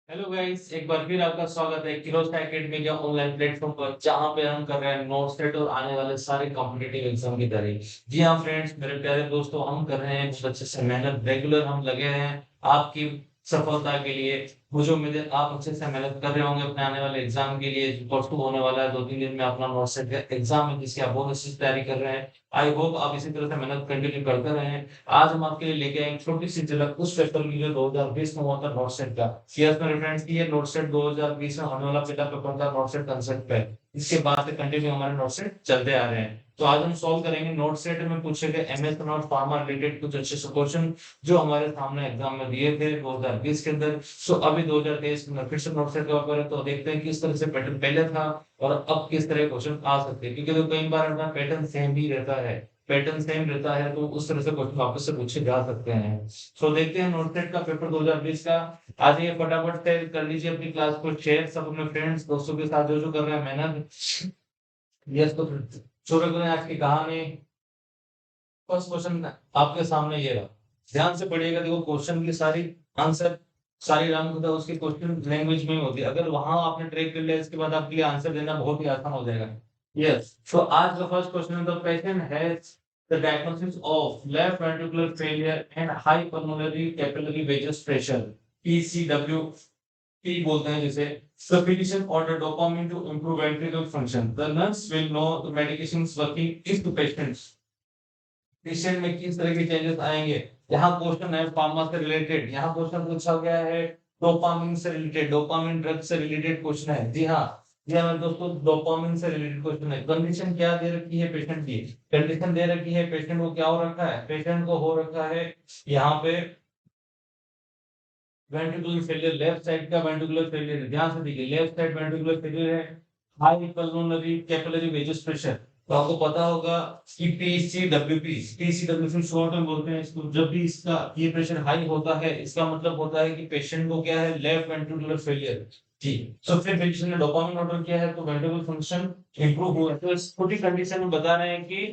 Hello guys, एक बार फिर आपका स्वागत है किरोस्टा एकेडमी के ऑनलाइन प्लेटफॉर्म पर, जहां पे हम कर रहे हैं नोट सेट और आने वाले सारे कॉम्पिटिटिव एग्जाम की तैयारी। जी हाँ फ्रेंड्स, मेरे प्यारे दोस्तों, हम कर रहे हैं बहुत अच्छे से मेहनत, रेगुलर हम लगे हैं आपकी सफलता के लिए। मुझे उम्मीद है आप अच्छे से मेहनत कर रहे होंगे अपने आने वाले एग्जाम के लिए, जो परसों होने वाला है। 2-3 दिन में अपना नोट सेट का एग्जाम है, जिसकी आप बहुत अच्छी से तैयारी कर रहे हैं। आई होप आप इसी तरह से मेहनत कंटिन्यू करते रहें। आज हम आपके लिए लेके आए एक छोटी सी झलक उस पेपर की जो 2020 में हुआ था, नोट सेट का। यस मेरे फ्रेंड्स, की ये नोट सेट 2020 में होने वाला पहला पेपर था, नोट सेट कंसेप्ट पे। इसके बाद से कंटिन्यू हमारे नोट सेट चलते आ रहे हैं। तो आज हम सॉल्व करेंगे नोट सेट में पूछे गए एमएस नॉट फार्मा रिलेटेड कुछ अच्छे से क्वेश्चन, जो हमारे सामने एग्जाम में दिए थे 2020 के अंदर। सो अभी 2023 में फिर से नोट सेट का पेपर है, तो देखते हैं किस तरह से पैटर्न पहले था और अब किस तरह क्वेश्चन आ सकते हैं, क्योंकि तो कई बार अपना पैटर्न सेम भी रहता है। पैटर्न सेम रहता है तो उस तरह से क्वेश्चन वापस से पूछे जा सकते हैं। सो देखते हैं नोट सेट का पेपर 2020 का। आज ये फटाफट से कर लीजिए अपनी क्लास को शेयर, सब अपने फ्रेंड्स दोस्तों के साथ जो जो कर रहे हैं मेहनत। यस, तो शुरू करें आज की कहानी। फर्स्ट क्वेश्चन आपके सामने ये रहा, ध्यान से पढ़िएगा। देखो क्वेश्चन की सारी आंसर, सारी रंग होता है उसकी क्वेश्चन लैंग्वेज में ही होती है। अगर वहां आपने ट्रैक कर लिया, इसके बाद आपके लिए आंसर देना बहुत ही आसान हो जाएगा। यस, तो आज का फर्स्ट क्वेश्चन है, the patient has the diagnosis of left ventricular failure and high pulmonary capillary wedge pressure, PCW P बोलते हैं जिसे। The physician ordered dopamine to improve ventricular function. The nurse will know the medications working if the patient में किस तरह के changes आएंगे। यहाँ question है फार्मा से रिलेटेड, यहाँ क्वेश्चन पूछा गया है डोपामिन से रिलेटेड, डोपामिन ड्रग से रिलेटेड क्वेश्चन है। जी हाँ, जी हाँ मेरे दोस्तों, डोपामिन से रिलेटेड क्वेश्चन है। कंडीशन क्या दे रखी है पेशेंट की, कंडीशन दे रखी है पेशेंट को क्या हो रखा है, पेशेंट को हो रखा है यहाँ पे वेंट्रिकुलर फेलियर, लेफ्ट साइड का वेंट्रिकुलर फेलियर। ध्यान से देखिए, लेफ्ट साइड वेंट्रिकुलर फेलियर है, high pulmonary capillary wedge pressure. तो आपको पता होगा कि पीसीडब्ल्यूपी, पीसीडब्ल्यूपी शॉर्ट में बोलते हैं इसको। जब भी इसका ये प्रेशर हाई होता है, इसका मतलब होता है कि पेशेंट को क्या है, लेफ्ट वेंट्रिकुलर फेलियर। जी, तो फिर पेशेंट ने डोपामिन ऑर्डर किया है, तो वेंट्रिकुलर फंक्शन इंप्रूव हुआ है। तो इस छोटी कंडीशन में बता रहे हैं कि,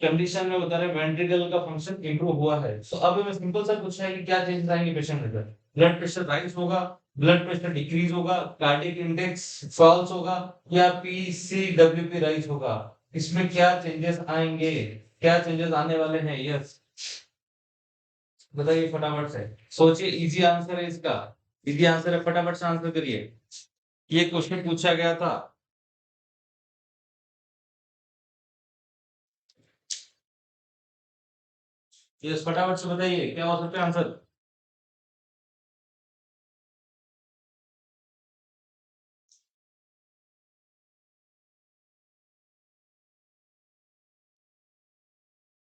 कंडीशन में बता रहे हैं वेंट्रिकल का फंक्शन इंप्रूव हुआ है। तो अब हमें सिंपल सा पूछा है कि क्या चेंजेस आएंगे पेशेंट में। ब्लड प्रेशर राइज होगा, ब्लड प्रेशर डिक्रीज होगा, कार्डियक इंडेक्स फॉल्स होगा, या पीसीडब्ल्यूपी राइज होगा। इसमें क्या चेंजेस आएंगे, क्या चेंजेस आने वाले हैं। यस, बताइए फटाफट से, सोचिए। इजी आंसर है इसका, इजी आंसर है, फटाफट से आंसर करिए। ये क्वेश्चन पूछा गया था। यस, फटाफट से बताइए क्या हो सकता है आंसर।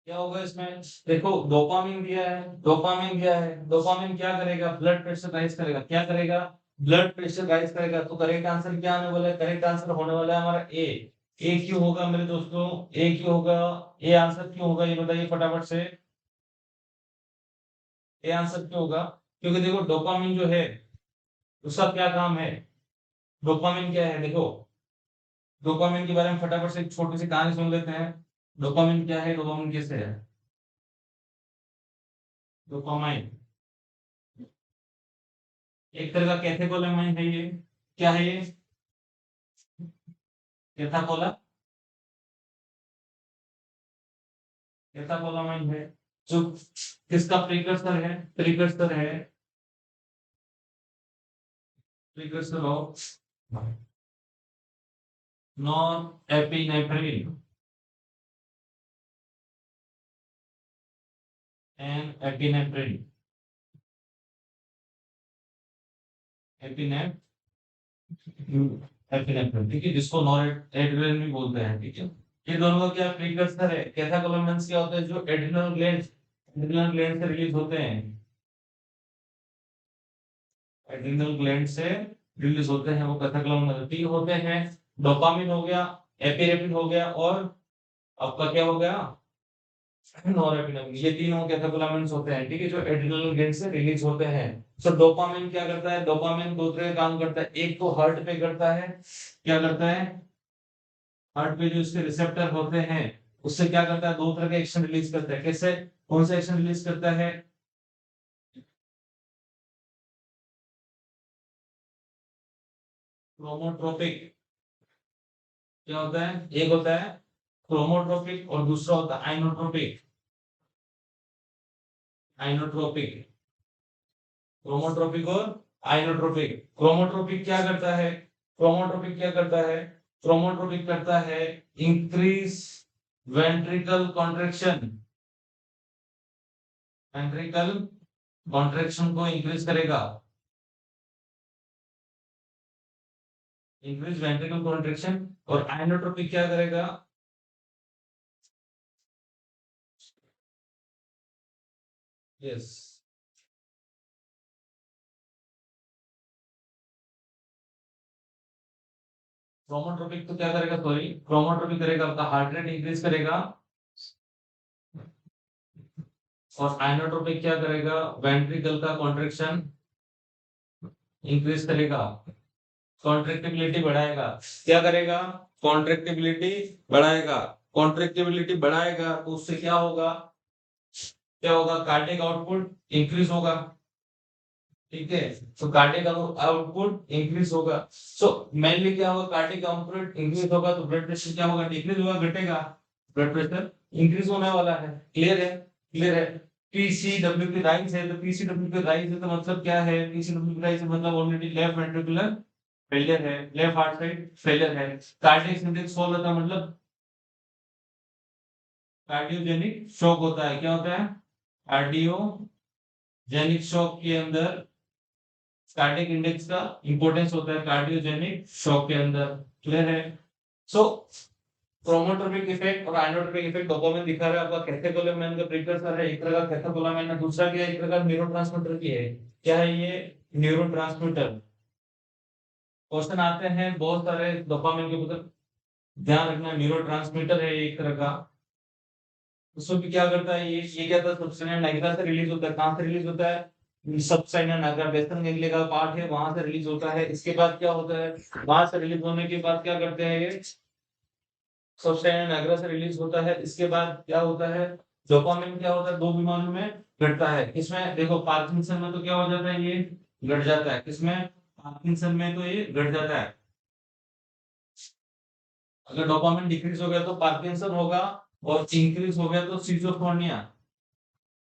क्या होगा इसमें, देखो डोपामिन दिया है, डोपामिन दिया है, डोपामिन क्या करेगा, ब्लड प्रेशर राइज करेगा। क्या करेगा, ब्लड प्रेशर राइज करेगा। तो करेक्ट आंसर क्या आने वाला है, करेक्ट आंसर होने वाला है हमारा ए। ए क्यों होगा मेरे दोस्तों, ए क्यों होगा, ए आंसर क्यों होगा, ये बताइए फटाफट से। ए आंसर क्यों होगा, क्योंकि देखो डोपामिन जो है उसका क्या काम है। डोपामिन क्या है, देखो डोपामिन के बारे में फटाफट से एक छोटी सी कहानी सुन लेते हैं। डोपामिन क्या है, डोपामिन कैसे है। डोपामाइन एक तरह का कैथेकोलामाइन है ये। क्या है ये, कैथाकोला, कैथाकोलामाइन है, जो किसका प्रीकर्सर है, प्रीकर्सर है, precursor of non epinephrine and epinephrine, epinephrine, epinephrine, ठीक है, जिसको नॉरएड्रेनालिन भी बोलते हैं। ठीक है, ये दोनों का क्या प्रीकर्सर है। कैथाकोलामाइन्स क्या होता है, जो एड्रिनल ग्लैंड से रिलीज होते हैं, एड्रिनल ग्लैंड से रिलीज होते हैं, वो कैथाकोलामाइन होते हैं। डोपामिन हो गया, एपिनेफ्रिन हो गया, और आपका क्या हो गया, नॉरएपिनेफ्रिन। ये तीनों कैटेकोलामिन्स होते हैं, ठीक है, जो एड्रिनल ग्लैंड से रिलीज होते हैं। सो डोपामिन क्या करता है, डोपामिन दो तरह का काम करता है। एक तो हार्ट पे करता है, क्या करता है, हार्ट पे जो इसके रिसेप्टर होते हैं उससे क्या करता है, दो तरह के एक्शन रिलीज करता है। कैसे, कौन सा एक्शन रिलीज करता है, क्रोमोट्रोपिक क्या होता है? एक होता है क्रोमोट्रोपिक और दूसरा होता है आइनोट्रोपिक। आइनोट्रोपिक, क्रोमोट्रोपिक और आइनोट्रोपिक। क्रोमोट्रोपिक क्या करता है? क्रोमोट्रोपिक क्या करता है? क्रोमोट्रोपिक करता है increase ventricle contraction. Ventricle contraction को इंक्रीज करेगा। Increase ventricle contraction. और आइनोट्रोपिक क्या करेगा? यस, क्रोमोट्रोपिक तो क्या करेगा? सॉरी, क्रोमोट्रोपिक करेगा आपका हार्ट रेट इंक्रीज करेगा। और आइनोट्रोपिक क्या करेगा? वेंट्रिकल का कॉन्ट्रैक्शन इंक्रीज करेगा, कॉन्ट्रैक्टिबिलिटी बढ़ाएगा। क्या करेगा? कॉन्ट्रैक्टिबिलिटी बढ़ाएगा। कॉन्ट्रैक्टिबिलिटी बढ़ाएगा तो उससे क्या होगा? क्या होगा? कार्डियक आउटपुट इंक्रीज होगा। ठीक है, तो कार्डियक आउटपुट इंक्रीज होगा। सो मेनली क्या होगा? कार्डियक आउटपुट इंक्रीज होगा तो ब्लड प्रेशर क्या होगा? डिक्रीज होगा, घटेगा। ब्लड प्रेशर इंक्रीज होने वाला है। क्लियर है? क्लियर है। पीसीडब्ल्यू की राइज है, तो पीसीडब्ल्यू की राइज है तो मतलब क्या है? पीसीडब्ल्यू की राइज मतलब ऑलरेडी लेफ्ट वेंट्रिकुलर फेलियर है, लेफ्ट हार्ट साइड फेलियर है। कार्डियक सिम्पटम्स सोल्व होता है, मतलब कार्डियोजेनिक शॉक होता है। क्या होता है? कार्डियोजेनिक शॉक के अंदर कार्डियक इंडेक्स का इंपॉर्टेंस होता है कार्डियोजेनिक शॉक के अंदर। क्लियर है? सो क्रोमोटोपिक इफेक्ट और आइनोट्रोपिक इफेक्ट डोपामिन दिखा रहा है आपका कैटेकोलामिन का प्रीकर्सर है। एक तरह का कैटेकोलामिन है, दूसरा क्या है? एक तरह का न्यूरोट्रांसमीटर की है। क्या है ये? न्यूरोट्रांसमीटर। क्वेश्चन आते हैं बहुत सारे डोपामिन के ऊपर, ध्यान रखना न्यूरोट्रांसमीटर है एक तरह का। उसमें भी क्या करता है ये क्या था? सबसेनिया नाइग्रा से रिलीज होता है। कहां से रिलीज होता है? सबसेनिया नाइग्रा वेस्टर्न गैंग्लिया का पार्ट है, वहां से रिलीज होता है। इसके बाद क्या होता है? वहां से रिलीज होने के बाद क्या करते हैं ये? सबसेनिया नाइग्रा से रिलीज होता है। इसके बाद क्या होता है? डोपामिन क्या होता है? दो बीमारियों में घटता है। इसमें देखो पार्किंसन में तो क्या हो जाता है? ये घट जाता है। किसमें? पार्किंसन में तो ये घट जाता है। अगर डोपामिन डिक्रीज हो गया तो पार्किंसन होगा, और इंक्रीज हो गया तो सिजोफ्रेनिया।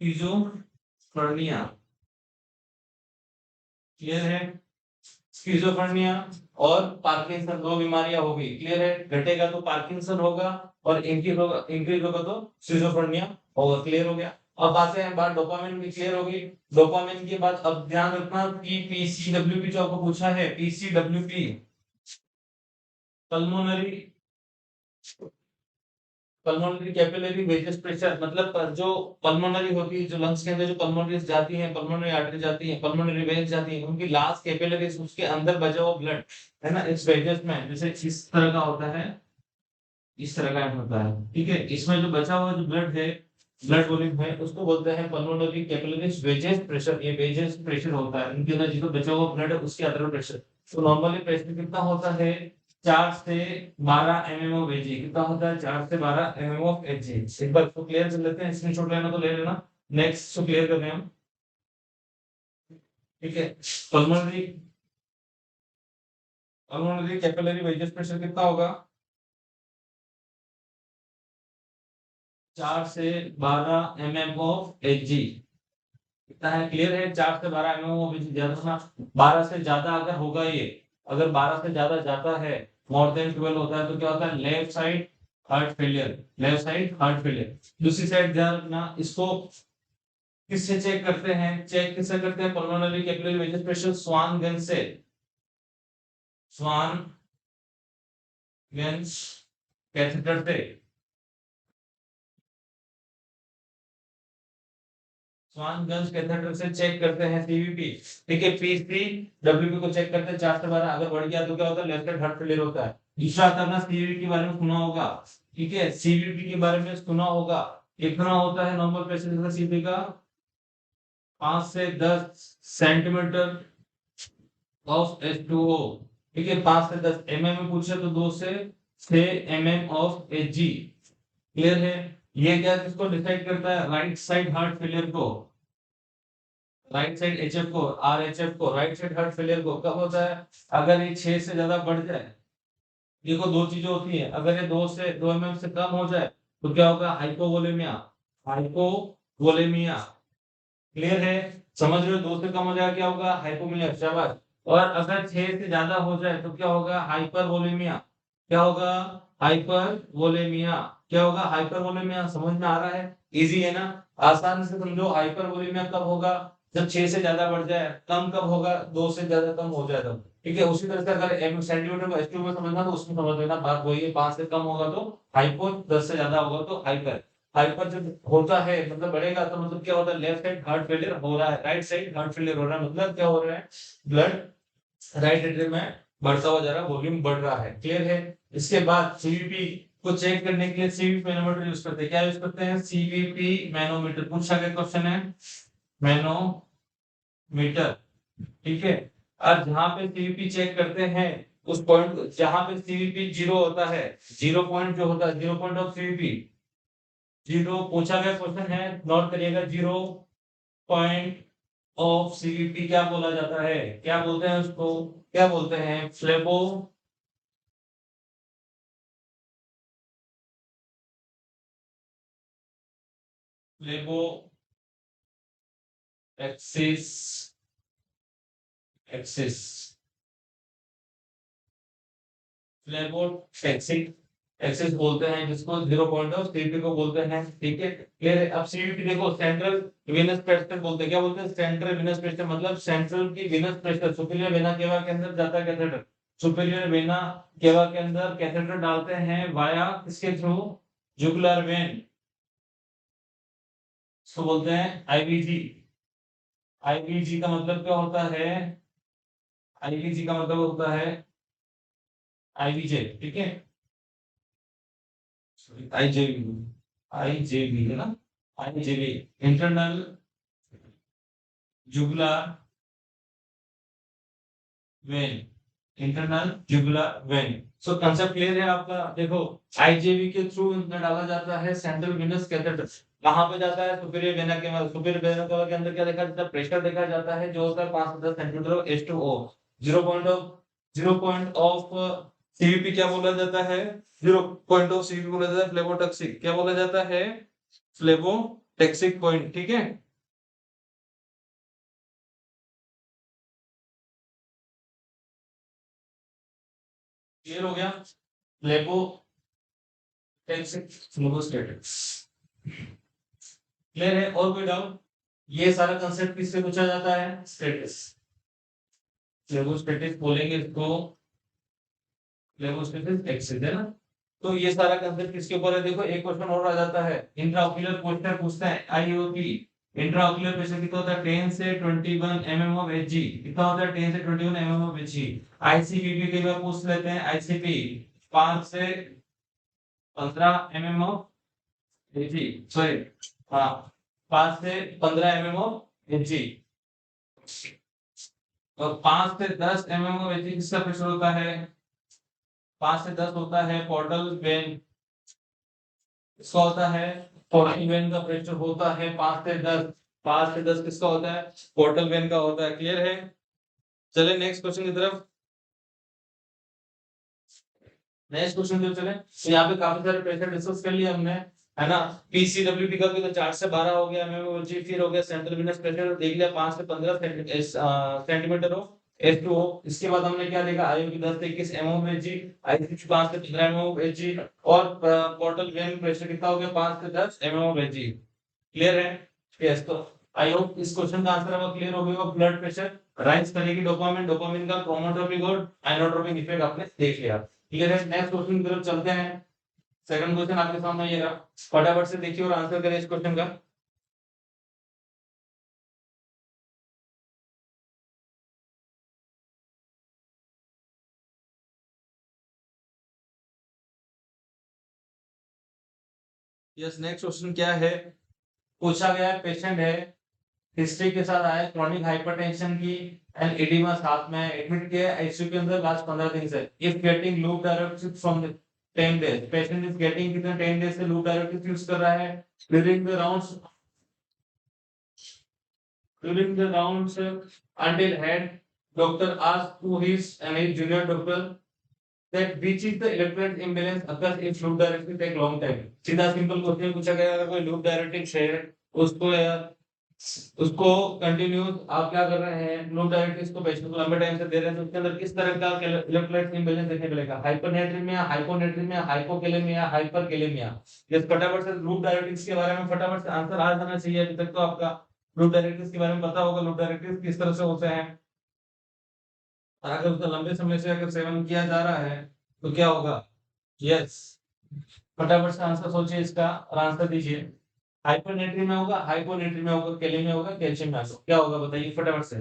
सिजोफ्रेनिया। क्लियर है? स्किज़ोफ्रेनिया और पार्किंसन दो बीमारियां होगी। क्लियर है? घटेगा तो पार्किंसन होगा, और इंक्रीज होगा तो सिजोफ्रेनिया होगा। क्लियर हो गया? अब आते हैं बात डोपामिन की। क्लियर होगी? डोपामिन के बाद अब ध्यान रखना कि पीसीडब्ल्यूपी जो आपको पूछा है, PCWP pulmonary pulmonary capillary wedge pressure, मतलब जो पल्मोनरी होती है, जो लंग्स के अंदर जो पल्मोनरीज जाती हैं, पल्मोनरी आर्टरी जाती है, पल्मोनरी वेन्स जाती है, उनकी लास्ट कैपिलरीज उसके अंदर बचा हुआ ब्लड है ना, इस वेजेस में जैसे इस तरह का होता है, इस तरह का होता है। ठीक है, इसमें जो बचा हुआ जो ब्लड है, ब्लड वॉल्यूम है, उसको बोलते हैं पल्मोनरी कैपिलरीज वेजेस प्रेशर। ये वेजेस प्रेशर होता है, उनके अंदर जो बचा हुआ ब्लड है उसके अंदर प्रेशर। तो नॉर्मली प्रेशर कितना होता है? 4 से 12 एमएम ऑफ एजी। कितना होता है? 4 से 12 एमएम ऑफ एजी। एक बार इसको क्लियर कर लेते हैं, स्क्रीनशॉट लेना तो ले लेना। नेक्स्ट इसको क्लियर कर रहे हैं हम। ठीक है, pulmonary pulmonary capillary wedge pressure कितना होगा? 4 से 12 एमएम ऑफ एजी। कितना है? क्लियर है? 4 से 12 एमएम ऑफ एजी। ध्यान रखना 12 से ज्यादा अगर होगा ये, अगर 12 से ज्यादा जाता है, मोर देन 12 होता है, तो क्या होता है? Left side heart failure. Left side heart failure. दूसरी साइड ध्यान रखना, इसको किससे चेक करते हैं? चेक किससे करते हैं? पल्मोनरी कैपिलरी वेजेस प्रेशर स्वान गन से। स्वान गन्स कैथेटर से। स्वान गन्स कैथेटर से चेक करते हैं सीवीपी। ठीक है, पीसी डब्ल्यूपी को चेक करते हैं 4 से 12। अगर बढ़ गया तो क्या होता है? लेफ्ट साइड हार्ट फेलियर होता है। दूसरा करना, सीवीपी के बारे में सुना होगा। ठीक है, सीवीपी के बारे में सुना होगा। कितना होता है नॉर्मल पेशेंट का सीवीपी का? 5 से 10 सेंटीमीटर ऑफ H2O। ठीक है, 5 से 10 एमएम में पूछे तो 2 से 6 एमएम ऑफ Hg। क्लियर है? ये क्या किसको डिसाइड करता है? राइट साइड हार्ट फेलियर को। राइट साइड एचएफ को, आरएचएफ को, राइट साइड हार्ट फेलियर को कब होता है? अगर ये 6 से ज्यादा बढ़ जाए। देखो दो चीजें होती हैं, अगर ये 2 एमएम से कम हो जाए तो क्या होगा? हाइपोवोलेमिया। हाइपोवोलेमिया, क्लियर है? समझ रहे हो? 2 से कम हो जाएगा क्या होगा? हाइपोवोलेमिया, शाबाश। और अगर 6 से ज्यादा हो जाए तो क्या होगा? हाइपरवोलेमिया। क्या होगा? हाइपरवोलेमिया। क्या होगा? हाइपरवोलेमिया। समझ में आ रहा है? इजी है ना? आसान से समझो। हाइपरवोलेमिया कब होगा? जब 6 से ज्यादा बढ़ जाए। कम कब होगा? 2 से ज्यादा कम हो जाए तब। ठीक है, उसी तरह से अगर एम सेंटीमीटर को एसक्यू में समझना तो उसमें समझ लेना, बात वही है। 5 से कम होगा तो हाइपो, 10 से ज्यादा होगा तो हाइपर। हाइपर जब होता है मतलब बढ़ेगा तो मतलब क्या होता है? लेफ्ट साइड हार्ट फेलियर हो रहा है, राइट साइड हार्ट फेलियर हो रहा है, मतलब क्या हो रहा है? ब्लड राइट एट्रियम में बढ़ता हुआ जा रहा है, वॉल्यूम बढ़ रहा है, क्लियर है? इसके बाद सीवीपी को चेक करने के लिए सीवीपी मैनोमीटर यूज करते हैं। क्या यूज करते हैं? CVP manometer. पूछा गया क्वेश्चन है, मैनोमीटर, ठीक है। और जहां पे सीवीपी चेक करते हैं उस पॉइंट, जहां पे सीवीपी जीरो होता है, जीरो पॉइंट जो होता है, zero point of CVP, zero पूछा गया क्वेश्चन है, नोट करिएगा। जीरो पॉइंट ऑफ सीवीपी क्या बोला जाता है? क्या बोलते हैं उसको? क्या बोलते हैं? फ्लेबो, फ्लेबो एक्सिस, एक्सिस, फ्लेबो एक्सिस, एक्सिस बोलते हैं जिसको। जीरो पॉइंट ऑफ सीवीपी को बोलते हैं, ठीक है, क्लियर है? अब सीवीपी देखो, सेंट्रल वेनस प्रेशर बोलते हैं। क्या बोलते हैं? सेंट्रल वेनस प्रेशर, मतलब सेंट्रल की venous pressure, superior vena cava के अंदर जाता है कैथेटर। सुपीरियर वेना केवा के अंदर कैथेटर डालते हैं वाया किसके थ्रू? जुगुलर वेन, इसको बोलते हैं आईवीजी। आईवीजी का मतलब क्या होता है? आईवीजी का मतलब होता है आईवीजे, ठीक है। आईजेबी, आईजेबी है ना? IJV, internal jugular vein, internal jugular vein. So concept clear है आपका? देखो, आईजेबी के थ्रू डाला जाता है सेंट्रल वेनस कैथेटर। कहां पे जाता है? सुपीरियर वेना के, सुपीरियर वेना के अंदर क्या देखा जाता है? प्रेशर देखा जाता है जो होता है 5 से 10 centimetre H2O। Zero point of, zero point of CVP क्या बोला जाता है? जीरो पॉइंट ऑफ सीवीपी बोला जाता है फ्लेबोटॉक्सिक। क्या बोला जाता है? फ्लेबोटॉक्सिक पॉइंट, ठीक है। क्लियर हो गया? फ्लेबोटॉक्सिक, फ्लेबोस्टैटिक्स, क्लियर है? और कोई डाउट? ये सारा कंसेप्ट किससे पूछा जाता है? स्टेटिस, फ्लेबोस्टैटिक्स बोलेंगे इसको, फ्लेबोस्टैटिक्स एक्सिस, है ना? तो ये सारा कंसेप्ट किसके ऊपर है? देखो एक क्वेश्चन और आ जाता है, इंट्राओक्यूलर क्वेश्चन पूछते हैं आईओपी। इंट्राओक्यूलर प्रेशर कितना होता है? 10 से 21 एमएम ऑफ एचजी। कितना होता है? 10 से 21 एमएम ऑफ एचजी। आईसीपीपी के बारे पूछ लेते हैं, आईसीपी 5 से 15 एमएम ऑफ एचजी, सॉरी, हाँ, 5 से 15 एमएम ऑफ एचजी। और 5 से 10 एमएम ऑफ एचजी किसका प्रेशर होता है? 5 से 10 होता है पोर्टल वेन, इसका होता है पोर्टल वेन का प्रेशर होता है 5 से 10। 5 से 10 किसका होता है? पोर्टल वेन का होता है, क्लियर है? चले नेक्स्ट क्वेश्चन की तरफ। नेक्स्ट क्वेश्चन की तरफ चले। तो यहाँ पे काफी सारे प्रेशर डिस्कस कर लिया हमने, है ना? पीसीडब्ल्यूडी का भी तो 4 से 12 हो गया, एमएमओजी फिर हो गया, सेंट्रल वेनस प्रेशर देख लिया 5 से 15 सेंटीमीटर हो H2O। इसके बाद हमने क्या देखा? आईओ की 10 से 21 एमएमओजी, आईसी 5 से 15 एमएमओजी, और पोर्टल वेन प्रेशर कितना हो गया? 5 से 10 एमएमओजी, क्लियर है? यस, तो आई होप इस क्वेश्चन का आंसर आपको क्लियर हो गया होगा। ब्लड प्रेशर राइज करेगी डोपामिन, डोपामिन का क्रोमोट्रोपिक और आइनोट्रोपिक इफेक्ट आपने देख लिया, क्लियर है? नेक्स्ट क्वेश्चन की तरफ चलते हैं। सेकंड क्वेश्चन आपके सामने ये रहा, फटाफट से देखिए और आंसर करें इस क्वेश्चन का। यस, नेक्स्ट क्वेश्चन क्या है? पूछा गया है, पेशेंट है, हिस्ट्री के साथ आया क्रॉनिक हाइपरटेंशन की एंड एडिमा साथ में, एडमिट किया आईसीयू के अंदर लास्ट 15 दिन से। If getting loop directive from the 10 days, patient is getting कितना 10 डेज से लूप डायरेक्टिव यूज कर रहा है during the rounds. during the rounds until head doctor asked to his and his junior doctor that which is the electric imbalance occurs if loop directive take long time। सीधा simple question पूछा गया, अगर कोई loop directive है उसको उसको continuous आप क्या कर रहे हैं, लूप डायरेक्टिव को पेशेंट को लंबे टाइम से दे रहे हैं, तो उसके अंदर किस तरह का इलेक्ट्रोलाइट इंबैलेंस देखने को मिलेगा, हाइपरनेट्रीमिया, हाइपोनेट्रीमिया, हाइपोकैलेमिया, हाइपरकैलेमिया। ये फटाफट से लूप डायरेक्टिव्स के बारे में फटाफट से आंसर आ जाना चाहिए। अभी तक तो आपका लूप डायरेक्टिव्स के बारे में पता होगा, लूप डायरेक्टिव्स किस तरह से होते हैं, और अगर उसका लंबे समय से अगर सेवन किया जा रहा है तो क्या होगा। यस, फटाफट से आंसर सोचिए इसका और आंसर दीजिए। हाइपरनेट्री में होगा, हाइपोनेट्री में होगा, कैलियम में होगा, कैल्शियम में होगा, क्या होगा बताइए फटाफट से।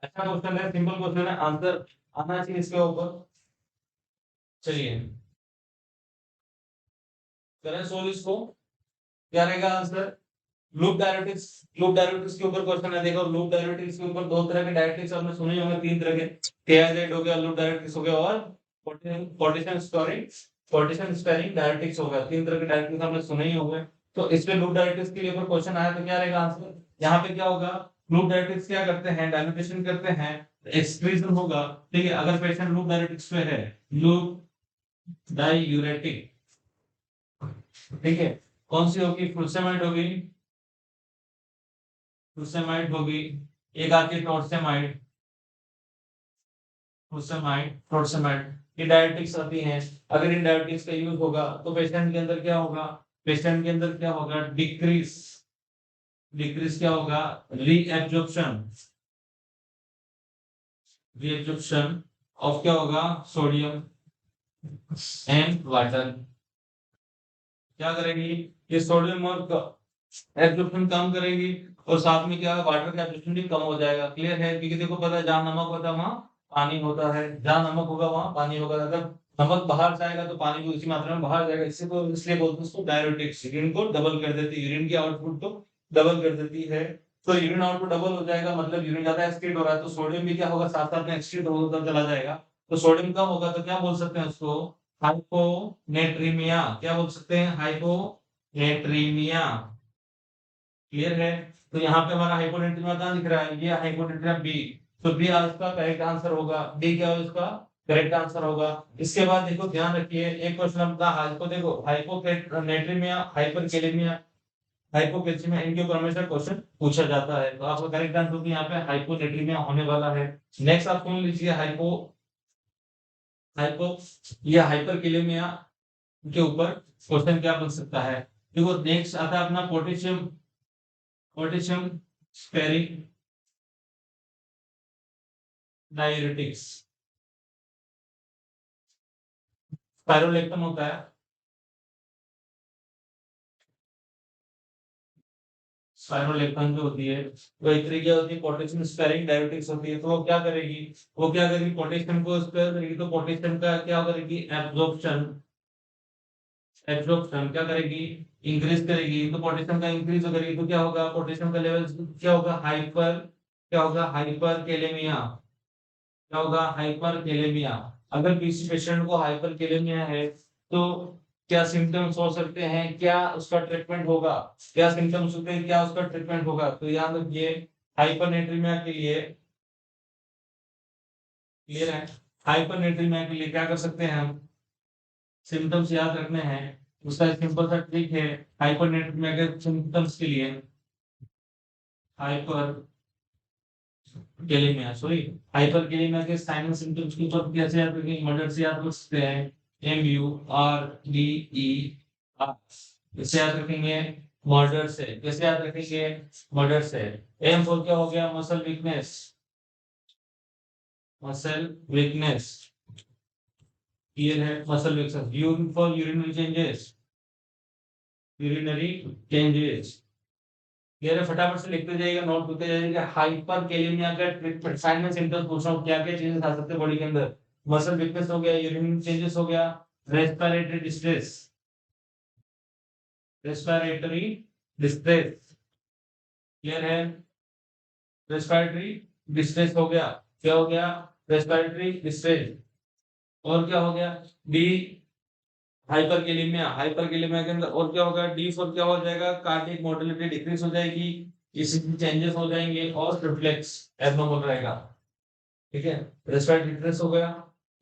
अच्छा क्वेश्चन है, सिंपल क्वेश्चन है, आंसर आना चाहिए इसके ऊपर। चलिए करें सोल्व इसको, क्या रहेगा आंसर। लूप डायरेक्टिव्स के ऊपर क्वेश्चन है। देखो लूप डायरेक्टिव्स के ऊपर दो तरह के डायरेक्टिव्स आपने सुने ही होंगे, तीन तरह के, टेआजेड हो गया, लूप डायरेक्टिव्स हो गया, और पोटेशियम स्पेयरिंग डायरेक्टिव्स हो गया। तीन तरह के डायरेक्टिव्स आपने सुने ही होंगे। तो इस पे लूप डायरेक्टिव्स के लिए ऊपर क्वेश्चन आया तो क्या रहेगा आंसर। यहाँ पे क्या होगा, लूप डायरेक्टिव्स क्या करते हैं, डायल्यूटेशन करते हैं, एक्सक्रीजन होगा। ठीक है, अगर पेशेंट लूप डायरेक्टिव्स पे है, लूप डायूरेटिक, ठीक है, कौन सी होगी, फुलसेमाइड होगी, फुलसेमाइड होगी, एक आती है टॉर्सेमाइड, फुलसेमाइड, टॉर्सेमाइड, ये डायरेक्टिक्स आती हैं। अगर इन डायरेक्टिक्स का यूज होगा तो पेशेंट के अंदर क्या होगा, पेशेंट के अंदर क्या होगा, डिक्रीज, डिक्रीज क्या होगा, रीएब्जॉर्प्शन, रीएब्जॉर्प्शन ऑफ क्या होगा, सोडियम एंड वाटर। क्या करेगी, ये सोडियम और एब्जॉर्प्शन कम करेगी, और साथ में क्या वाटर का एब्जॉर्प्शन भी कम हो जाएगा। क्लियर है, क्योंकि देखो पता है जहां नमक होता है वहां पानी होता है, जहां नमक होगा वहां पानी होगा। अगर नमक बाहर जाएगा तो पानी भी उसी मात्रा में बाहर जाएगा। इससे को इसलिए बोलते हैं उसको डायरेटिक्स, यूरिन को डबल कर देती है, यूरिन की आउटपुट को डबल कर देती है। तो यूरिन आउटपुट डबल हो जाएगा, मतलब यूरिन ज्यादा एक्सक्रीट हो रहा है, तो सोडियम भी क्या होगा, साथ साथ में एक्सक्रीट होता चला जाएगा। तो सोडियम कम होगा तो क्या बोल सकते हैं उसको, हाइपोनेट्रीमिया। क्या बोल सकते हैं, हाइपोनेट्रीमिया। क्लियर है, तो यहाँ पे हमारा हाइपोनेट्रिया कहाँ दिख रहा है, ये हाइपोनेट्रिया बी। तो बी इसका करेक्ट आंसर होगा, डी क्या होगा इसका करेक्ट आंसर होगा। इसके बाद देखो ध्यान रखिए, एक क्वेश्चन अपना हाइपो, देखो हाइपोनेट्रीमिया, हाइपरकैलेमिया, हाइपोकैल्शियमिया, इनके ऊपर हमेशा क्वेश्चन पूछा जाता है। तो आपका करेक्ट आंसर भी यहाँ पे हाइपोनेट्रीमिया होने वाला है। नेक्स्ट आप सुन लीजिए, हाइपो हाइपो या हाइपरकैलेमिया के ऊपर क्वेश्चन क्या बन सकता है। देखो नेक्स्ट आता है अपना पोटेशियम, पोटेशियम स्पेरिंग डाययूरेटिक्स, स्पाइरोलेक्टन होता है, स्पाइरोलेक्टन जो होती है वो एक तरीके होती है, पोटेशियम स्पेरिंग डाययूरेटिक्स होती है। तो वो क्या करेगी, वो क्या करेगी, पोटेशियम को स्पेयर करेगी, तो पोटेशियम का क्या करेगी, एब्जॉर्प्शन, एब्जॉर्प्शन क्या करेगी, इंक्रीज करेगी। तो पोटेशियम का इंक्रीज करेगी तो क्या होगा, पोटेशियम का लेवल क्या होगा, हाइपर, क्या होगा, हाइपर कैलेमिया, क्या होगा, हाइपर कैलेमिया। अगर किसी पेशेंट को हाइपर कैलेमिया है तो क्या सिम्टम्स हो सकते हैं, क्या उसका ट्रीटमेंट होगा, क्या सिम्टम्स होते हैं, क्या उसका ट्रीटमेंट होगा। तो याद रखिए हाइपरनेट्रीमिया के लिए, क्लियर है, हाइपरनेट्रीमिया के लिए क्या कर सकते हैं हम, सिम्टम्स याद रखने हैं। उसका सिंपल सा ट्रिक है, हाइपरनेट्रीमिया के सिम्टम्स के लिए, हाइपर कैलेमिया, सॉरी, हाइपरकैलेमिया के साइन एंड सिम्पटम्स की ऊपर कैसे याद रखेंगे, मर्डर से याद रख सकते हैं, MURDER, इससे याद रखेंगे, मर्डर से। कैसे याद रखेंगे, मर्डर से। एम फॉर क्या हो गया, muscle weakness, muscle weakness, clear है, muscle weakness. U for urinary changes, urinary changes, clear है। फटाफट से लिखते जाइएगा, नोट करते जाइएगा। हाइपर कैलेमिया का ट्रीटमेंट, साइन में सिम्टम्स पूछ रहा हूँ, क्या क्या चेंजेस आ सकते हैं बॉडी के अंदर, मसल वीकनेस हो गया, यूरिन चेंजेस हो गया, respiratory distress, respiratory distress, clear है, रेस्पिरेटरी डिस्ट्रेस हो गया, क्या हो गया, रेस्पिरेटरी डिस्ट्रेस। और क्या हो गया, डी हाइपरकैलेमिया, हाइपरकैलेमिया के अंदर और क्या होगा, डी फॉर क्या हो जाएगा, कार्डियक मोटिलिटी डिक्रीज हो जाएगी, ईसीजी चेंजेस हो जाएंगे और रिफ्लेक्स एब्नॉर्मल रहेगा। ठीक है, रेस्पिरेट डिक्रीज हो गया।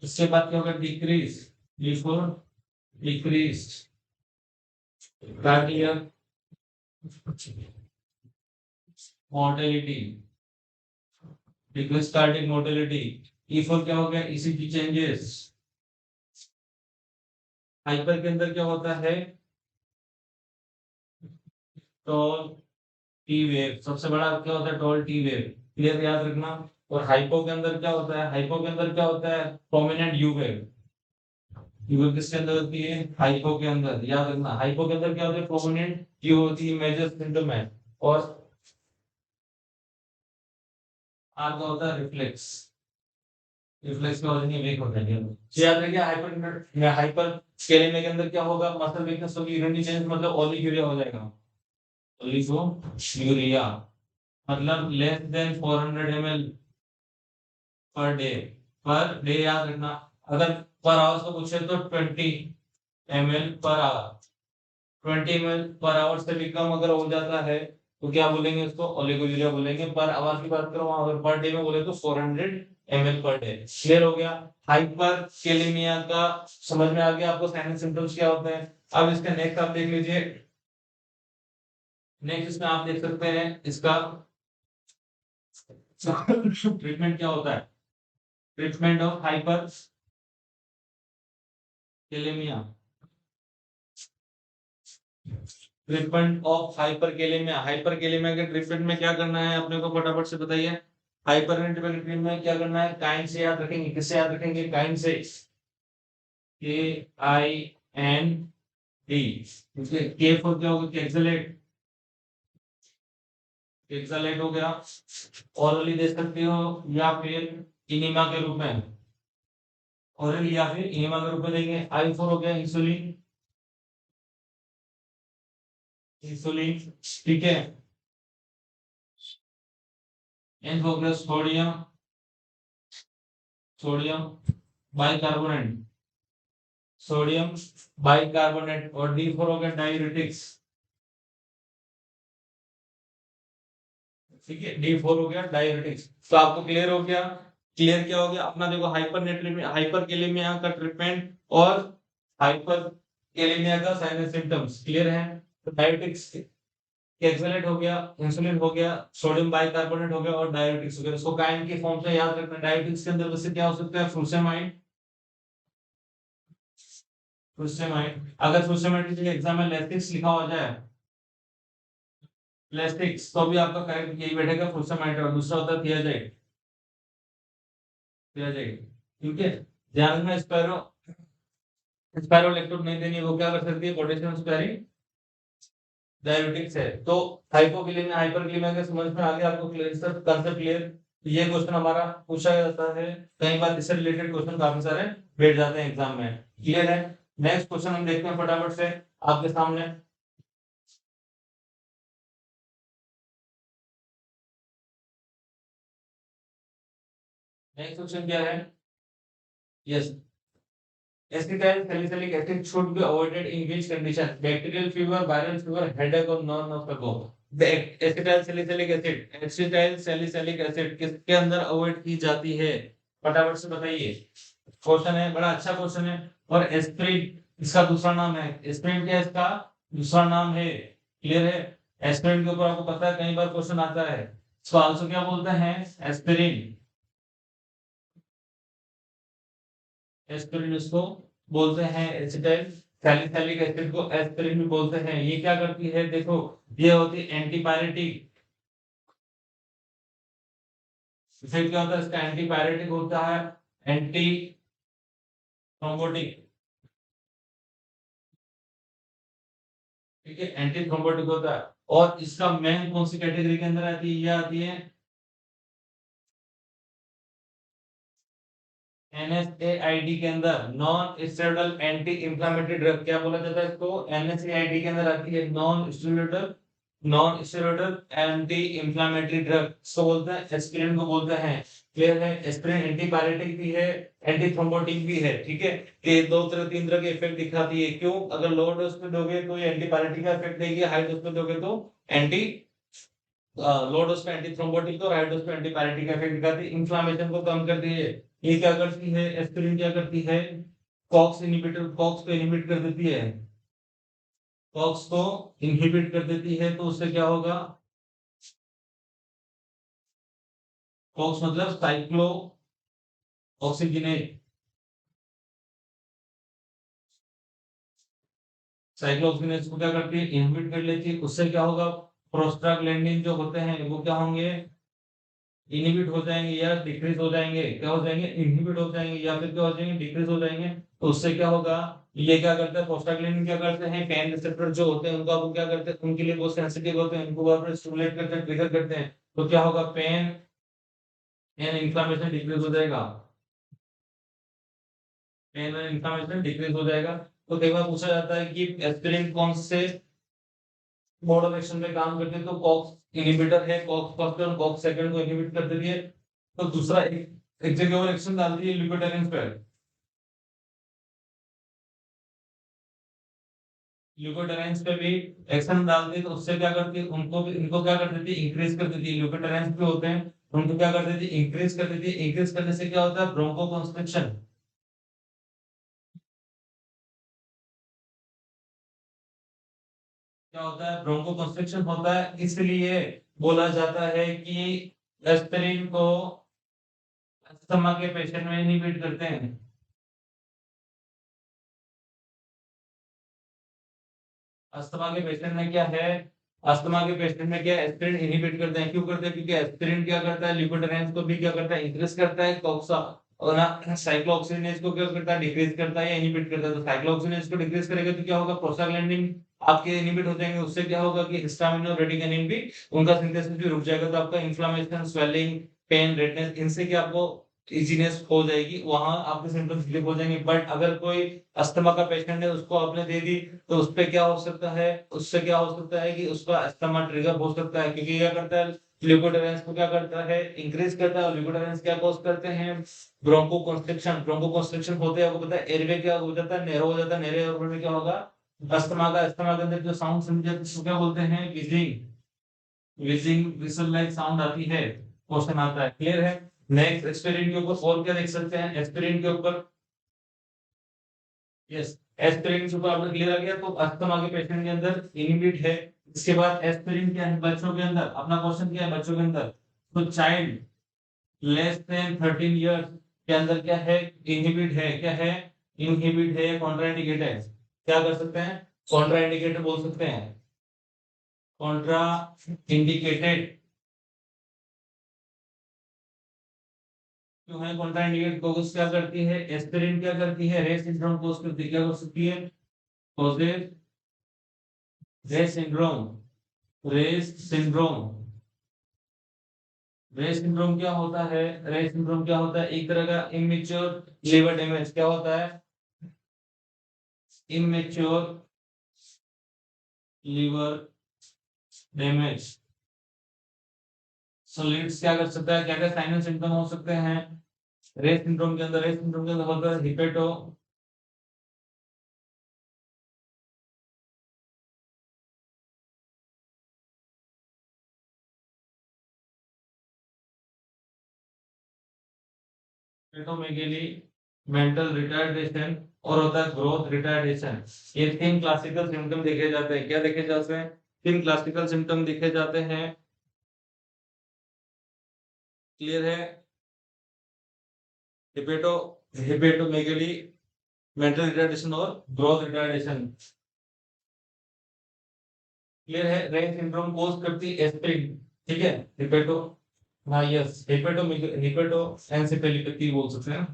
इसके बाद क्या होगा, decrease, before decrease cardiac mortality, decrease cardiac mortality. E for क्या हो गया, ईसीजी चेंजेस। हाइपर के अंदर क्या होता है, टॉल टी वेव, सबसे बड़ा क्या होता है, टॉल टी वेव, क्लियर, याद रखना। और हाइपो के अंदर क्या होता है, हाइपो के अंदर क्या होता है, prominent you wave. You wave किसके अंदर होती है, हाइपो के अंदर, याद रखना। हाइपो के अंदर क्या होता है, प्रोमिनेंट यू होती है, मेजर सिम्टम है। और आगे होता है रिफ्लेक्स, रिफ्लेक्स के वजह से वीक हो जाएंगे। तो याद रखिए, हाइपर हाइपर स्केलेमिया के अंदर क्या होगा, मसल वीकनेस होगी, यूरिनरी चेंज मतलब ओलिगोयूरिया हो जाएगा। ओलिगोयूरिया मतलब less than 400 ml per day, per day याद रखना। अगर पर आवर्स को पूछे तो 20 ml per hour, 20 ml per hour से भी कम अगर हो जाता है तो क्या बोलेंगे, उसको ओलिगोयूरिया बोलेंगे। पर आवर की बात करो, अगर पर डे में बोले तो 400 ml पर डे। क्लियर हो गया। हाइपर कैलेमिया का समझ में आ गया आपको, साइन सिम्टम्स क्या होते हैं। अब इसका नेक्स्ट आप देख लीजिए, नेक्स्ट इसमें आप देख सकते हैं इसका ट्रीटमेंट क्या होता है। Treatment of hyper kalaemia, treatment of hyperkalaemia. Hyperkalaemia के ट्रीटमेंट में क्या करना है अपने को, फटाफट से बताइए। हाइपर ट्रीटमेंट में क्या करना है, काइन से याद रखेंगे, किससे याद रखेंगे, काइन से, KIND। के फॉर क्या होगा, कैक्सलेट, कैक्सलेट हो गया। ऑरली दे सकते हो या फिर इनिमा के रूप में, ऑरल या फिर इनिमा के रूप में देंगे। आई फॉर हो गया इंसुलिन, इंसुलिन, ठीक है। एन फॉर गया sodium, sodium bicarbonate, sodium bicarbonate. और डी फॉर हो गया डायूरेटिक्स, ठीक है, डी फोर हो गया डायूरेटिक्स। तो आपको क्लियर हो गया, क्लियर क्या हो गया अपना, देखो हाइपर नेट्रीमिया, हाइपर कैलेमिया का ट्रीटमेंट और हाइपर कैलेमिया का साइनस सिम्टम्स क्लियर है। तो डायूरेटिक्स, कैक्सलेट हो गया, इंसुलिन हो गया, सोडियम बाइकार्बोनेट हो गया और डायूरेटिक्स हो गया। इसको काइन की फॉर्म से याद रखना। डायूरेटिक्स के अंदर वैसे क्या हो सकता है, फ्रुसेमाइड, फ्रुसेमाइड। अगर फ्रुसेमाइड के एग्जाम में लेस्टिक्स लिखा हो जाए, लेस्टिक्स, तो भी आपका करेक्ट यही बैठेगा, फ्रुसेमाइड। और दूसरा होता है थियाजाइड, थियाजाइड, ठीक है। ध्यान रखना, स्पैरो, स्पाइरोलेक्टोन नहीं देनी, वो क्या कर सकती है, पोटेशियम स्पैरिंग डायबिटिक्स है। तो हाइपोक्लेमिया हाइपरक्लेमिया के समझ में आ गया आपको, क्लियर कांसेप्ट क्लियर। ये क्वेश्चन हमारा पूछा जाता है, कई बार इससे रिलेटेड क्वेश्चन काफी सारे बैठ जाते हैं एग्जाम में, क्लियर है। नेक्स्ट क्वेश्चन हम देखते हैं फटाफट से आपके सामने। नेक्स्ट क्वेश्चन क्या है, yes, acetyl salicylic acid should be avoided in which condition, bacterial fever, viral fever, headache or none of the above। acetyl salicylic acid, acetyl salicylic acid किसके अंदर अवॉइड की जाती है, फटाफट से बताइए। क्वेश्चन है, बड़ा अच्छा क्वेश्चन है। और एस्पिरिन इसका दूसरा नाम है, एस्पिरिन क्या है, इसका दूसरा नाम है, क्लियर है। एस्पिरिन के ऊपर आपको पता है कई बार क्वेश्चन आता है। इसको आंसर क्या बोलते हैं, एस्पिरिन, एस्पिरिन इसको बोलते हैं, एसिटाइल सैलिसिलिक एसिड को एस्पिरिन भी बोलते हैं। ये क्या करती है, देखो, ये होती है एंटीपायरेटिक। इफेक्ट क्या होता है इसका, एंटीपायरेटिक होता है, एंटी थ्रोम्बोटिक, ठीक है, एंटी थ्रोम्बोटिक होता है। और इसका मेन कौन सी कैटेगरी के अंदर आती है, ये आती है NSAID के अंदर, non steroidal anti inflammatory drug. क्या बोला जाता है इसको, NSAID के अंदर आती है, non steroidal, non steroidal anti inflammatory drug, इसको बोलते हैं, एस्पिरिन को बोलते हैं, क्लियर है। एस्पिरिन एंटीपायरेटिक भी है, एंटी थ्रोम्बोटिक भी है, ठीक है। ये दो तरह, तीन तरह के इफेक्ट दिखाती है। क्यों, अगर लो डोज पे दोगे तो ये एंटीपायरेटिक का इफेक्ट देगी, हाई डोज पे दोगे तो एंटी लो डोज पे एंटी थ्रोम्बोटिक और हाई डोज पे एंटीपायरेटिक इफेक्ट दिखाती है, इन्फ्लेमेशन को कम करती है। ये क्या करती है, एस्पिरिन क्या करती है, कॉक्स इनहिबिटर, कॉक्स को इनहिबिट कर देती है, कॉक्स को इनहिबिट कर देती है, तो उससे क्या होगा, कॉक्स मतलब साइक्लो ऑक्सीजनेज, साइक्लोऑक्सीजनेज को क्या करती है, इनहिबिट कर लेती है, उससे क्या होगा, प्रोस्टाग्लैंडिन जो होते हैं वो क्या होंगे, इनहिबिट हो जाएंगे या डिक्रीज हो जाएंगे, क्या हो जाएंगे, इनहिबिट हो जाएंगे या फिर क्या हो जाएंगे, डिक्रीज हो जाएंगे। तो उससे क्या होगा, ये क्या करता है, प्रोस्टाग्लैंडिन क्या करते हैं, पेन रिसेप्टर जो होते हैं उनका वो क्या करते हैं, उनके लिए बहुत सेंसिटिव होते हैं, उनको बार स्टिमुलेट करते हैं, ट्रिगर करते हैं, तो क्या होगा, पेन एंड इन्फ्लेमेशन डिक्रीज हो जाएगा, पेन एंड इन्फ्लेमेशन डिक्रीज हो जाएगा। तो कई बार पूछा जाता है कि एस्पिरिन कौन से मोड ऑफ एक्शन पे काम करते हैं, तो कॉक्स इनहिबिटर है, कॉक्स फर्स्ट और कॉक्स सेकंड को इनहिबिट कर देती है। तो दूसरा एक जगह और एक्शन डालती है ल्यूकोट्राइन्स पे, ल्यूकोट्राइन्स पे भी एक्शन डालती है, तो उससे क्या करती है, उनको भी, इनको क्या कर देती है, इंक्रीज कर देती है, ल्यूकोट्राइन्स पे होते हैं, उनको क्या कर देती है, इंक्रीज कर देती है, इंक्रीज करने से क्या होता है, ब्रोंकोकंस्ट्रिक्शन, क्या होता है, ब्रोंकोकंस्ट्रिक्शन होता है, इसलिए बोला जाता है कि एस्पिरिन को अस्थमा के पेशेंट में इनहिबिट करते हैं। अस्थमा के पेशेंट में क्या है, अस्थमा के पेशेंट में क्या एस्पिरिन इनहिबिट करते हैं, क्यों करते हैं, क्योंकि एस्पिरिन क्या करता है, ल्यूकोट्राइन्स को भी क्या करता है, इंक्रीज करता है, कॉक्सा और ना साइक्लोऑक्सीजनेज को क्या करता है, डिक्रीज करता है या इनहिबिट करता है। तो साइक्लोऑक्सीजनेज को डिक्रीज करेगा तो क्या होगा, प्रोस्टाग्लैंडिन आपके इनहिबिट हो जाएंगे, उससे क्या होगा कि हिस्टामिन और रेटिकुलिन भी उनका सिंथेसिस भी रुक जाएगा, तो आपका इन्फ्लेमेशन, स्वेलिंग, पेन, रेडनेस, इनसे क्या आपको इजीनेस हो जाएगी, वहां आपके सिम्टम्स रिलीफ हो जाएंगे। बट अगर कोई अस्थमा का पेशेंट है, उसको आपने दे दी, तो उस पे क्या हो सकता है, उससे क्या हो सकता है कि उसका अस्थमा ट्रिगर हो सकता है, क्योंकि क्या करता है, ल्यूकोट्राइन्स को क्या करता है, इंक्रीज करता है, और ल्यूकोट्राइन्स क्या कॉज करते हैं, ब्रोंकोकंस्ट्रिक्शन, ब्रोंकोकंस्ट्रिक्शन होते हैं, आपको पता है एयरवे क्या हो जाता है, नैरो हो जाता है, नैरो एयरवे में क्या होगा, अस्थमा के अंदर जो साउंड समझे उसको क्या बोलते हैं, wheezing, wheezing whistle like sound आती है, क्वेश्चन आता है, क्लियर है। नेक्स्ट एस्पिरिन के ऊपर और क्या देख सकते हैं, एस्पिरिन के ऊपर, यस, एस्पिरिन सुपर आपने क्लियर आ गया, तो अस्थमा के पेशेंट के अंदर इनहिबिट है। इसके बाद एस्पिरिन क्या है बच्चों के अंदर, अपना क्वेश्चन क्या है बच्चों के अंदर, तो चाइल्ड लेस देन 13 इयर्स के अंदर क्या है, इनहिबिट है, क्या है, इनहिबिट है, कॉन्ट्राइंडिकेट है, क्या कर सकते हैं, कॉन्ट्राइंडिकेट बोल सकते हैं, कॉन्ट्रा इंडिकेटेड क्यों है, कॉन्ट्राइंडिकेट कोस क्या करती है, एस्पिरिन क्या करती है, रे सिंड्रोम कोस करती है, क्या कर सकती है, causes Reye syndrome, Reye's syndrome, Reye's syndrome क्या होता है, रेस सिंड्रोम क्या होता है, एक तरह का इमेच्योर लिवर डैमेज, क्या होता है, इमेच्योर लिवर डैमेज। सोलिड्स क्या कर सकता है, क्या क्या साइन एंड सिम्टम हो सकते हैं, रेस सिंड्रोम के अंदर, रेस सिंड्रोम के अंदर होता है हिपेटो, हिपेटोमेगेली, मेंटल रिटार्डेशन और होता है ग्रोथ रिटार्डेशन। ये तीन क्लासिकल सिम्टम देखे जाते हैं, क्या देखे जाते हैं, तीन क्लासिकल सिम्टम देखे जाते हैं, क्लियर है, हिपेटो, हिपेटोमेगेली, मेंटल रिटार्डेशन और ग्रोथ रिटार्डेशन, क्लियर है। रेन सिंड्रोम कोज करती है एस्पिरिन, ठीक है, हिपेटो, हाँ यस, हिपेटो एनसेफेलोपैथी बोल सकते हैं,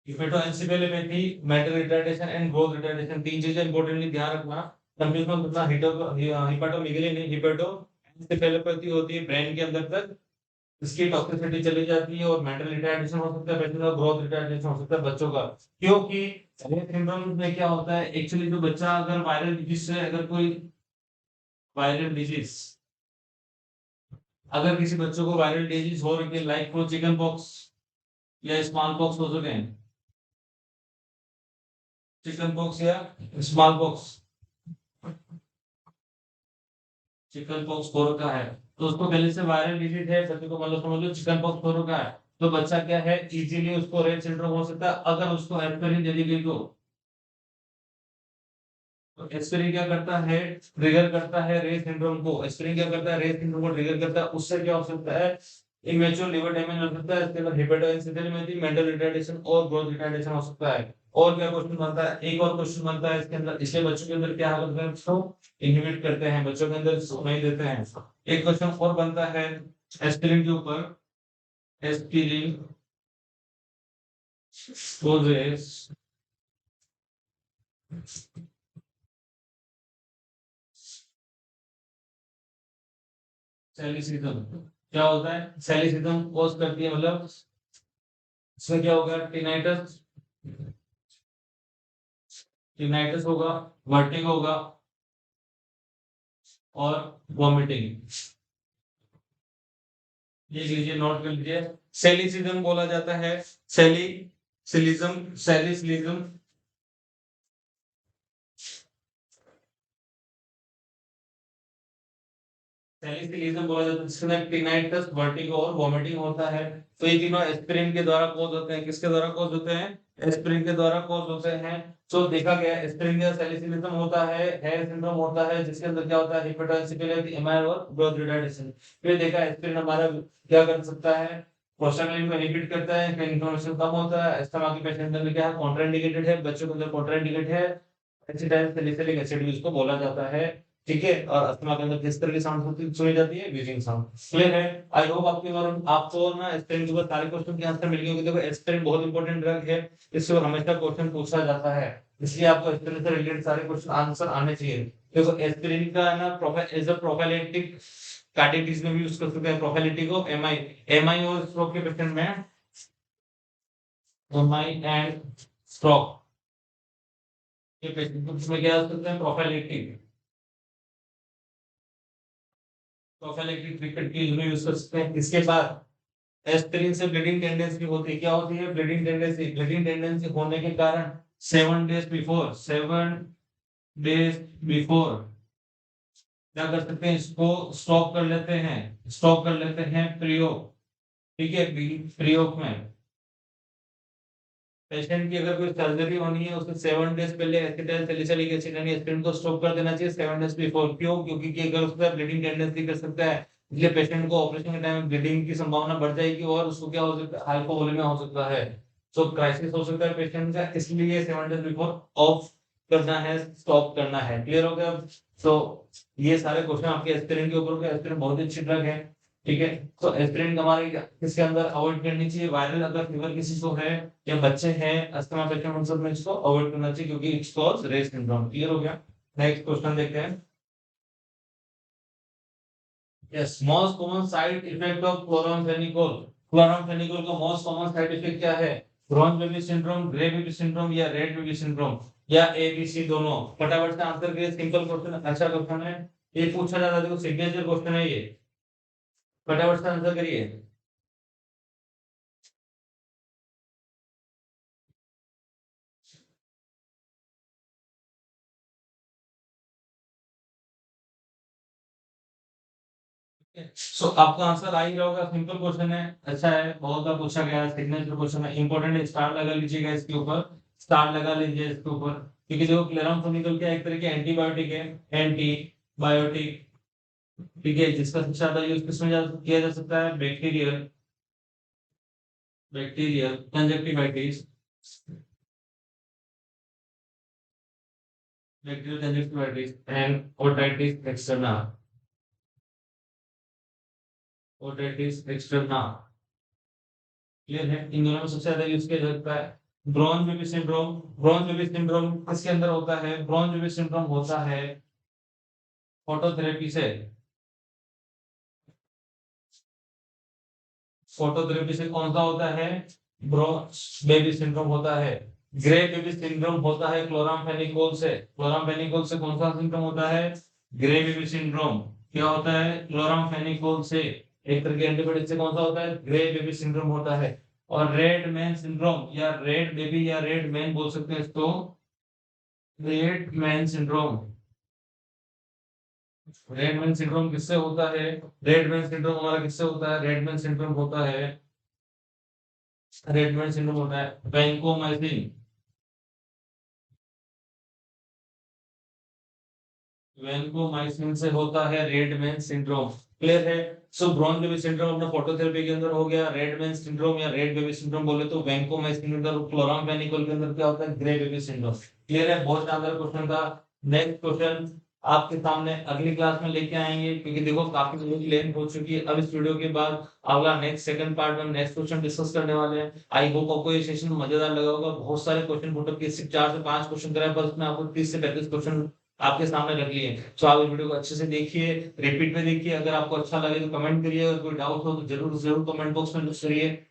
hepato encephalopathy, mental retardation and growth retardation, तीन चीजें इंपॉर्टेंटली ध्यान रखना, कंफ्यूज मत करना, हिपेटोमेगली नहीं, हिपेटो एनसेफेलोपैथी होती है ब्रेन के अंदर तक, इसकी टॉक्सिसिटी चली जाती है, और मेंटल रिटार्डेशन हो सकता है पेशेंट का, ग्रोथ रिटार्डेशन हो सकता है बच्चों का, क्योंकि रेट सिंड्रोम में क्या होता है, एक्चुअली जो बच्चा अगर वायरल डिजीज से, अगर कोई वायरल डिजीज, अगर किसी बच्चों को वायरल डिजीज हो रही है, लाइक को चिकन पॉक्स या स्मॉल पॉक्स हो सके, चिकन पॉक्स या स्मॉल पॉक्स, चिकन पॉक्स हो रखा है तो उसको पहले से वायरल डिजीज है, बच्चे को मतलब समझ लो चिकन पॉक्स हो रखा है, तो बच्चा क्या है इजीली उसको रेट सिंड्रोम हो सकता है अगर उसको एस्पिरिन दे दी गई तो। तो एस्पिरिन क्या करता है, ट्रिगर करता है रे सिंड्रोम को, एस्पिरिन क्या करता है रे सिंड्रोम को ट्रिगर करता है, उससे क्या हो सकता है इमेच्योर लिवर डैमेज हो सकता है, इसके बाद हेपेटोएंसेफेलोपैथी, मेंटल रिटार्डेशन और ग्रोथ रिटार्डेशन हो सकता है। और क्या क्वेश्चन बनता है, एक और क्वेश्चन बनता है इसके अंदर, इसलिए बच्चों के अंदर क्या करते हैं इसको इनहिबिट करते हैं, बच्चों के अंदर नहीं देते हैं। एक क्वेश्चन और बनता है एस्पिरिन के ऊपर, एस्पिरिन causes सेलिसिज्म। क्या होता है सेलिसिज्म कॉज करती है, मतलब इसमें क्या होगा टिनाइटस, टिनाइटस होगा, वर्टिगो होगा और वॉमिटिंग। ये लीजिए नोट कर लीजिए, सेलिसिज्म बोला जाता है, सेलिसिज्म, सेलिसिज्म सैलिसिलिज्म बोला जाता है जिसके अंदर टिनाइटस, वर्टिगो और वोमिटिंग होता है। तो ये तीनों एस्पिरिन के द्वारा कॉज होते हैं, किसके द्वारा कॉज होते हैं, एस्पिरिन के द्वारा कॉज होते हैं। तो देखा गया एस्पिरिन का सैलिसिलिज्म होता है, हेयर सिंड्रोम होता है जिसके अंदर क्या होता है हिपेटोएंसेफेलोपैथी, एमआई और ग्रोथ रिटार्डेशन। फिर देखा एस्पिरिन हमारा क्या कर सकता है, प्रोस्टाग्लैंडिन को इनहिबिट करता है, इन्फ्लेमेशन कम होता है, अस्थमा के पेशेंट में क्या है कॉन्ट्राइंडिकेटेड है, बच्चों के अंदर कॉन्ट्राइंडिकेटेड है, एसिटाइल सैलिसिलिक एसिड भी उसको बोला जाता है। ठीक है, और अस्थमा के अंदर किस तरह की साउंड होती सुनी जाती है, व्हीजिंग साउंड। क्लियर है, आई होप आपके बारे में आपको ना एस्पिरिन के ऊपर सारे क्वेश्चन के आंसर मिल गए होंगे। देखो एस्पिरिन बहुत इंपॉर्टेंट ड्रग है, इससे हमेशा क्वेश्चन पूछा जाता है, इसलिए आपको एस्पिरिन से रिलेटेड सारे क्वेश्चन आंसर आने चाहिए। देखो एस्पिरिन का है ना एज अ प्रोफाइलेटिक कार्डिटिस में भी यूज कर सकते हैं, प्रोफाइलेटिक ऑफ एमआई, एमआई और स्ट्रोक के पेशेंट में, एमआई एंड स्ट्रोक के पेशेंट में क्या कर सकते हैं प्रोफाइलेटिक, प्रोफाइलेटिक ट्रीटमेंट के लिए यूज कर सकते हैं। इसके बाद एस्पिरिन से ब्लीडिंग टेंडेंसी होती है, क्या होती है ब्लीडिंग टेंडेंसी, ब्लीडिंग टेंडेंसी होने के कारण 7 डेज बिफोर, 7 डेज बिफोर क्या कर सकते हैं, इसको स्टॉप कर लेते हैं, स्टॉप कर लेते हैं प्रयोग। ठीक है, प्रयोग में पेशेंट की अगर कोई सर्जरी होनी है उसको 7 डेज पहले एसिटाइल सैलिसिलिक एसिड यानी एस्पिरिन को स्टॉप कर देना चाहिए 7 डेज बिफोर। क्यों, क्योंकि कि अगर उसका ब्लीडिंग टेंडेंसी कर सकता है, इसलिए पेशेंट को ऑपरेशन के टाइम ब्लीडिंग की संभावना बढ़ जाएगी और उसको क्या हो सकता है हाइपोवोलेमिया हो सकता है, सो क्राइसिस हो सकता है पेशेंट का, इसलिए 7 डेज बिफोर ऑफ करना है, स्टॉप करना है। क्लियर हो गया। तो ये सारे क्वेश्चन आपके एस्पिरिन के ऊपर, एस्पिरिन बहुत अच्छी ड्रग है। ठीक है, तो एस्पिरिन हमारे किसके अंदर अवॉइड करनी चाहिए, वायरल अगर फीवर किसी को है या बच्चे हैं अस्थमा पेशेंट उन सब में इसको अवॉइड करना चाहिए क्योंकि it's cause Reye's syndrome. Clear हो गया। नेक्स्ट क्वेश्चन देखते हैं। Yes, most common side effect of chloramphenicol, chloramphenicol का मोस्ट कॉमन साइड इफेक्ट क्या है, brown baby syndrome, grey baby syndrome या रेड बेबी सिंड्रोम या एबीसी दोनों। फटाफट से आंसर करिए, सिंपल क्वेश्चन, अच्छा क्वेश्चन है, ये पूछा जाता है, देखो सिग्नेचर क्वेश्चन है ये, फटाफट से आंसर करिए। सो आपका आंसर आ ही रहा होगा, सिंपल क्वेश्चन है, अच्छा है, बहुत बार पूछा गया है, सिग्नेचर क्वेश्चन है, इंपॉर्टेंट है, स्टार लगा लीजिएगा इसके ऊपर, स्टार लगा लीजिए इसके ऊपर, क्योंकि देखो क्लोरामफेनिकोल क्या एक तरह के एंटीबायोटिक है, एंटीबायोटिक। ठीक है, जिसका सबसे ज्यादा यूज किसमें किया जा सकता है, bacterial, bacterial conjunctivitis, bacterial conjunctivitis and otitis externa, otitis externa. Clear है, इन दोनों में सबसे ज्यादा यूज किया जाता है bronze baby syndrome. Bronze baby syndrome किसके अंदर होता है, ब्रॉन्ज बेबी सिंड्रोम होता है फोटोथेरेपी से, फोटोथेरेपी से कौन सा होता है, ब्रॉन्ज बेबी सिंड्रोम होता है। ग्रे बेबी सिंड्रोम होता है क्लोरामफेनिकोल से, क्लोरामफेनिकोल से कौन सा सिंड्रोम होता है, ग्रे बेबी सिंड्रोम। क्या होता है क्लोरामफेनिकोल से, एक तरह के एंटीबायोटिक से कौन सा होता है, ग्रे बेबी सिंड्रोम होता है। और रेड मैन सिंड्रोम या रेड बेबी या रेड मैन बोल सकते हैं इसको, red man syndrome, Redmayne syndrome किससे होता है? रेडमैन सिंड्रोम हमारा किससे होता है? रेडमैन सिंड्रोम होता है वैंकोमाइसिन, वैंकोमाइसिन से होता है रेडमैन सिंड्रोम। क्लियर है? सो ब्रॉन बेबी सिंड्रोम अपना फोटोथेरेपी के अंदर हो गया। रेडमैन सिंड्रोम या रेड बेबी सिंड्रोम बोले तो वैंकोमाइसिन के अंदर, क्लोरामफेनिकोल के अंदर क्या होता है? Grey baby syndrome. क्लियर है? बहुत शानदार क्वेश्चन था। नेक्स्ट क्वेश्चन आपके सामने अगली क्लास में लेके आएंगे, क्योंकि देखो काफी वीडियो लेंथ हो चुकी है। अब इस वीडियो के बाद अगला नेक्स्ट सेकंड पार्ट में नेक्स्ट क्वेश्चन डिस्कस करने वाले हैं। आई होप आपको ये सेशन मजेदार लगा होगा। बहुत सारे क्वेश्चन पुटअप के, सिर्फ 4 से 5 क्वेश्चन कराए, पर उसमें आपको 30 से 35 क्वेश्चन आपके सामने रख लिए। तो आप इस वीडियो को अच्छे से देखिए, रिपीट में देखिए। अगर आपको अच्छा लगे तो कमेंट करिए, अगर कोई डाउट हो तो जरूर जरूर कमेंट बॉक्स में लिख करिए।